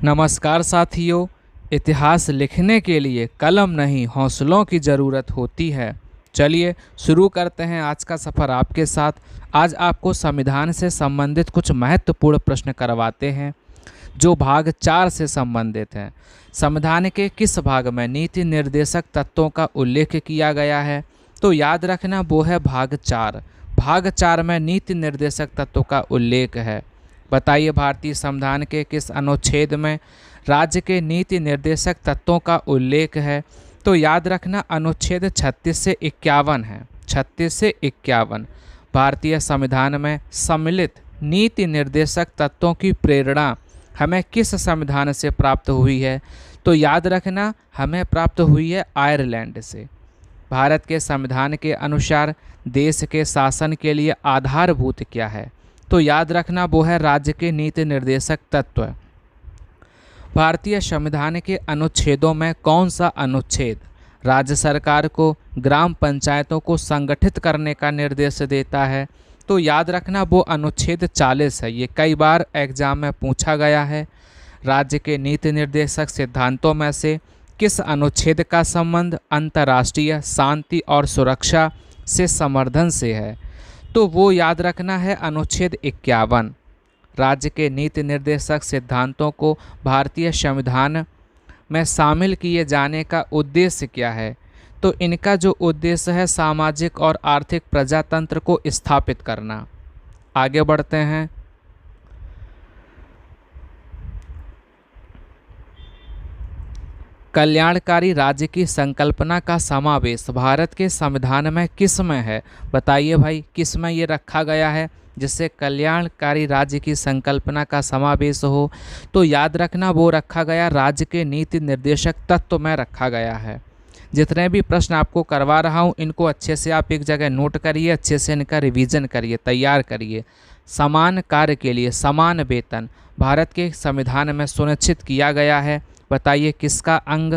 नमस्कार साथियों। इतिहास लिखने के लिए कलम नहीं हौसलों की ज़रूरत होती है। चलिए शुरू करते हैं आज का सफ़र आपके साथ। आज आपको संविधान से संबंधित कुछ महत्वपूर्ण प्रश्न करवाते हैं जो भाग 4 से संबंधित हैं। संविधान के किस भाग में नीति निर्देशक तत्वों का उल्लेख किया गया है? तो याद रखना वो है भाग 4। भाग 4 में नीति निर्देशक तत्वों का उल्लेख है। बताइए भारतीय संविधान के किस अनुच्छेद में राज्य के नीति निर्देशक तत्वों का उल्लेख है? तो याद रखना अनुच्छेद 36 से 51 है। 36 से 51 भारतीय संविधान में सम्मिलित नीति निर्देशक तत्वों की प्रेरणा हमें किस संविधान से प्राप्त हुई है? तो याद रखना हमें प्राप्त हुई है आयरलैंड से। भारत के संविधान के अनुसार देश के शासन के लिए आधारभूत क्या है? तो याद रखना वो है राज्य के नीति निर्देशक तत्व। भारतीय संविधान के अनुच्छेदों में कौन सा अनुच्छेद राज्य सरकार को ग्राम पंचायतों को संगठित करने का निर्देश देता है? तो याद रखना वो अनुच्छेद 40 है। ये कई बार एग्जाम में पूछा गया है। राज्य के नीति निर्देशक सिद्धांतों में से किस अनुच्छेद का संबंध अंतर्राष्ट्रीय शांति और सुरक्षा से संवर्धन से है? तो वो याद रखना है अनुच्छेद 51। राज्य के नीति निर्देशक सिद्धांतों को भारतीय संविधान में शामिल किए जाने का उद्देश्य क्या है? तो इनका जो उद्देश्य है सामाजिक और आर्थिक प्रजातंत्र को स्थापित करना। आगे बढ़ते हैं। कल्याणकारी राज्य की संकल्पना का समावेश भारत के संविधान में किस में है? बताइए भाई किस में ये रखा गया है जिससे कल्याणकारी राज्य की संकल्पना का समावेश हो? तो याद रखना वो रखा गया राज्य के नीति निर्देशक तत्व में रखा गया है। जितने भी प्रश्न आपको करवा रहा हूँ इनको अच्छे से आप एक जगह नोट करिए, अच्छे से इनका रिवीजन करिए, तैयार करिए। समान कार्य के लिए समान वेतन भारत के संविधान में सुनिश्चित किया गया है। बताइए किसका अंग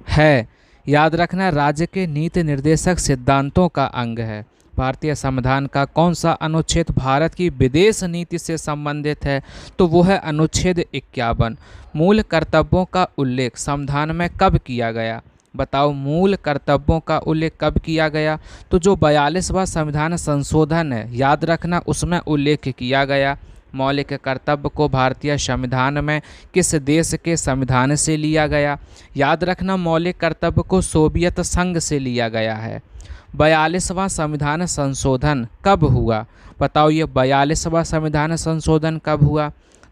है? याद रखना राज्य के नीति निर्देशक सिद्धांतों का अंग है। भारतीय संविधान का कौन सा अनुच्छेद भारत की विदेश नीति से संबंधित है? तो वो है अनुच्छेद 51। मूल कर्तव्यों का उल्लेख संविधान में कब किया गया? बताओ मूल कर्तव्यों का उल्लेख कब किया गया? तो जो 42वां संविधान संशोधन है याद रखना उसमें उल्लेख किया गया। मौलिक कर्तव्य को भारतीय संविधान में किस देश के संविधान से लिया गया? याद रखना मौलिक कर्तव्य को सोवियत संघ से लिया गया है। 42वां संविधान संशोधन कब हुआ? बताओ ये 42वां संविधान संशोधन कब हुआ?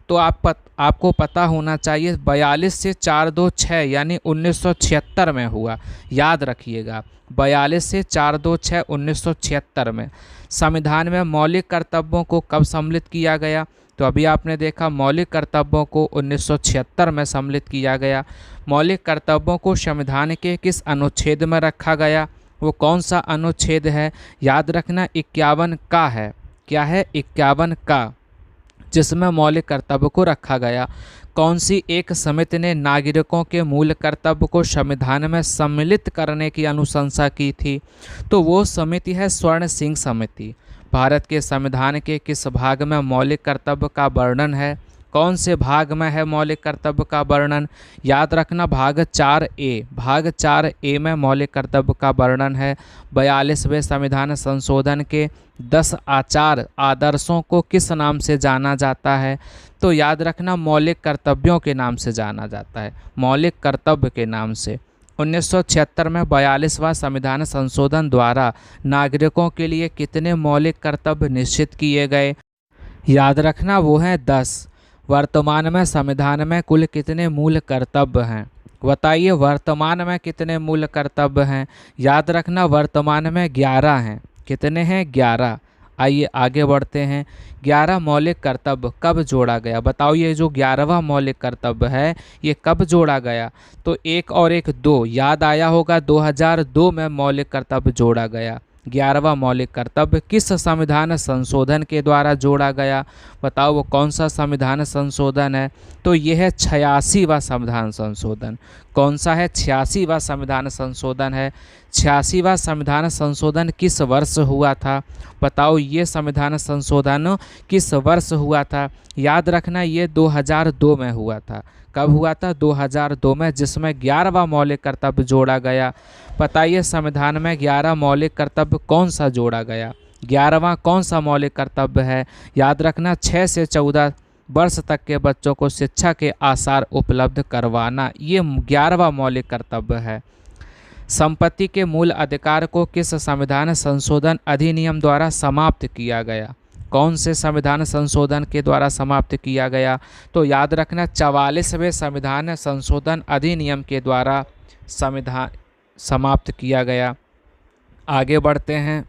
तो आपको पता होना चाहिए 42 से 426 यानी 1976 में हुआ। याद रखिएगा 42 से 426 1976 में। संविधान में मौलिक कर्तव्यों को कब सम्मिलित किया गया? तो अभी आपने देखा मौलिक कर्तव्यों को 1976 में सम्मिलित किया गया। मौलिक कर्तव्यों को संविधान के किस अनुच्छेद में रखा गया? वो कौन सा अनुच्छेद है? याद रखना 51 का है। क्या है? 51 का, जिसमें मौलिक कर्तव्य को रखा गया। कौन सी एक समिति ने नागरिकों के मूल कर्तव्य को संविधान में सम्मिलित करने की अनुशंसा की थी? तो वो समिति है स्वर्ण सिंह समिति। भारत के संविधान के किस भाग में मौलिक कर्तव्य का वर्णन है? कौन से भाग में है मौलिक कर्तव्य का वर्णन? याद रखना भाग 4A। भाग 4A में मौलिक कर्तव्य का वर्णन है। 42वें संविधान संशोधन के 10 आचार आदर्शों को किस नाम से जाना जाता है? तो याद रखना मौलिक कर्तव्यों के नाम से जाना जाता है, मौलिक कर्तव्य के नाम से। 1976 में 42वां संविधान संशोधन द्वारा नागरिकों के लिए कितने मौलिक कर्तव्य निश्चित किए गए? याद रखना वो हैं 10। वर्तमान में संविधान में कुल कितने मूल कर्तव्य हैं? बताइए वर्तमान में कितने मूल कर्तव्य हैं? याद रखना वर्तमान में 11 हैं। कितने हैं? 11। आइए आगे बढ़ते हैं। 11 मौलिक कर्तव्य कब जोड़ा गया? बताओ ये जो 11वां मौलिक कर्तव्य है ये कब जोड़ा गया? तो 1 और 1 2 याद आया होगा। 2002 में मौलिक कर्तव्य जोड़ा गया। 11वां मौलिक कर्तव्य किस संविधान संशोधन के द्वारा जोड़ा गया? बताओ वो कौन सा संविधान संशोधन है? तो यह है 86वां संविधान संशोधन। कौन सा है? 86वां संविधान संशोधन है। 86वां संविधान संशोधन किस वर्ष हुआ था? बताओ ये संविधान संशोधन किस वर्ष हुआ था? याद रखना ये 2002 में हुआ था। कब हुआ था? 2002 में, जिसमें 11वां मौलिक कर्तव्य जोड़ा गया। बताइए संविधान में 11 मौलिक कर्तव्य कौन सा जोड़ा गया? 11वां कौन सा मौलिक कर्तव्य है? याद रखना 6 से 14 वर्ष तक के बच्चों को शिक्षा के आसार उपलब्ध करवाना, ये 11वां मौलिक कर्तव्य है। संपत्ति के मूल अधिकार को किस संविधान संशोधन अधिनियम द्वारा समाप्त किया गया? कौन से संविधान संशोधन के द्वारा समाप्त किया गया? तो याद रखना 44वें संविधान संशोधन अधिनियम के द्वारा संविधान समाप्त किया गया। आगे बढ़ते हैं।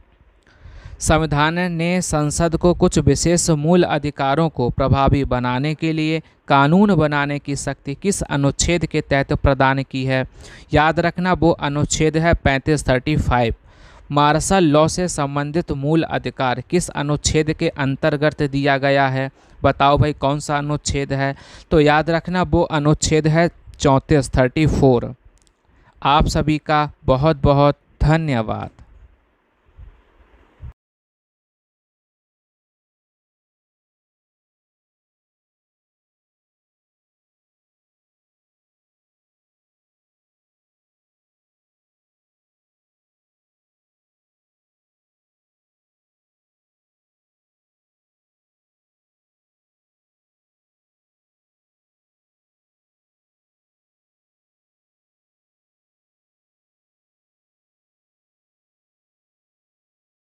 संविधान ने संसद को कुछ विशेष मूल अधिकारों को प्रभावी बनाने के लिए कानून बनाने की शक्ति किस अनुच्छेद के तहत प्रदान की है? याद रखना वो अनुच्छेद है 3535। मार्शल लॉ से संबंधित मूल अधिकार किस अनुच्छेद के अंतर्गत दिया गया है? बताओ भाई कौन सा अनुच्छेद है? तो याद रखना वो अनुच्छेद है 34। आप सभी का बहुत बहुत धन्यवाद।